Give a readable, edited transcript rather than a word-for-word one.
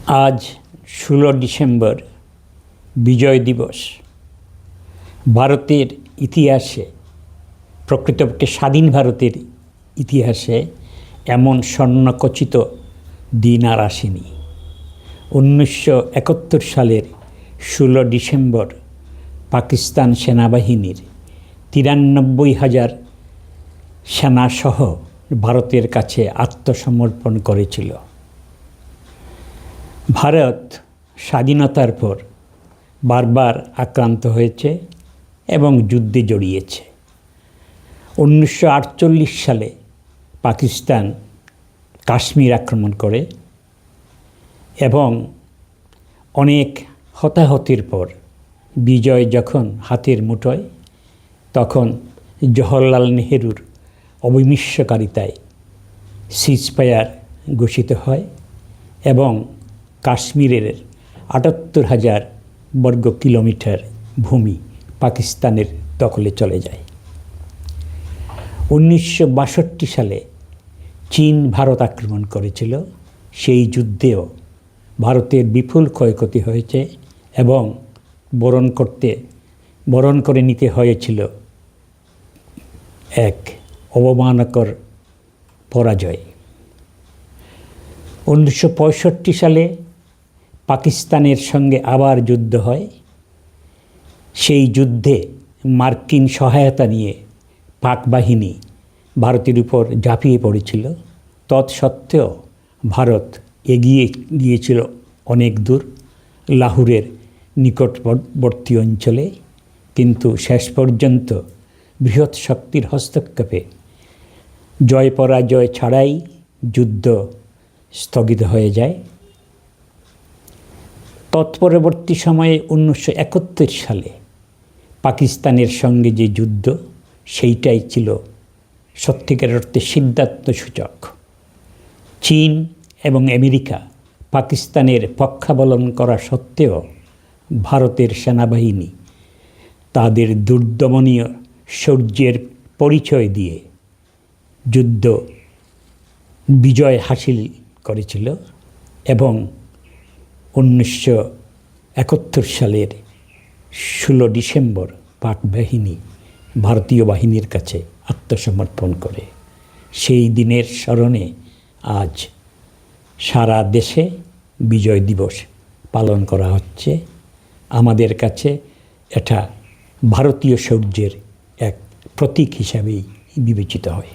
আজ 16 ডিসেম্বর বিজয় দিবস। ভারতের ইতিহাসে, প্রকৃতপক্ষে স্বাধীন ভারতের ইতিহাসে এমন স্বর্ণখচিত দিন আর আসেনি। 1971 সালের 16 ডিসেম্বর পাকিস্তান সেনাবাহিনীর 93,000 সেনাসহ ভারতের কাছে আত্মসমর্পণ করেছিল। ভারত স্বাধীনতার পর বারবার আক্রান্ত হয়েছে এবং যুদ্ধে জড়িয়েছে। 1948 সালে পাকিস্তান কাশ্মীর আক্রমণ করে এবং অনেক হতাহতির পর বিজয় যখন হাতের মুঠোয়, তখন জওহরলাল নেহেরুর অবিমৃষ্যকারিতায় সিজফায়ার ঘোষিত হয় এবং কাশ্মীরের 78,000 বর্গ কিলোমিটার ভূমি পাকিস্তানের দখলে চলে যায়। 1962 সালে চীন ভারত আক্রমণ করেছিল। সেই যুদ্ধেও ভারতের বিপুল ক্ষয়ক্ষতি হয়েছে এবং বরণ করে নিতে হয়েছিল এক অবমাননাকর পরাজয়। 1965 সালে পাকিস্তানের সঙ্গে আবার যুদ্ধ হয়। সেই যুদ্ধে মার্কিন সহায়তা নিয়ে পাক বাহিনী ভারতের উপর ঝাঁপিয়ে পড়েছিল। তৎসত্ত্বেও ভারত এগিয়ে গিয়েছিল অনেক দূর, লাহোরের নিকটবর্তী অঞ্চলে, কিন্তু শেষ পর্যন্ত বৃহৎ শক্তির হস্তক্ষেপে জয় পরাজয় ছাড়াই যুদ্ধ স্থগিত হয়ে যায়। তৎপরবর্তী সময়ে 1971 সালে পাকিস্তানের সঙ্গে যে যুদ্ধ, সেইটাই ছিল সত্যিকার অর্থে সিদ্ধান্তসূচক। চীন এবং আমেরিকা পাকিস্তানের পক্ষাবলম্বন করা সত্ত্বেও ভারতের সেনাবাহিনী তাদের দুর্দমনীয় শৌর্যের পরিচয় দিয়ে যুদ্ধ বিজয় হাসিল করেছিল এবং 1971 সালের 16 ডিসেম্বর পাক বাহিনী ভারতীয় বাহিনীর কাছে আত্মসমর্পণ করে। সেই দিনের স্মরণে আজ সারা দেশে বিজয় দিবস পালন করা হচ্ছে। আমাদের কাছে এটা ভারতীয় শৌর্যের এক প্রতীক হিসাবেই বিবেচিত হয়।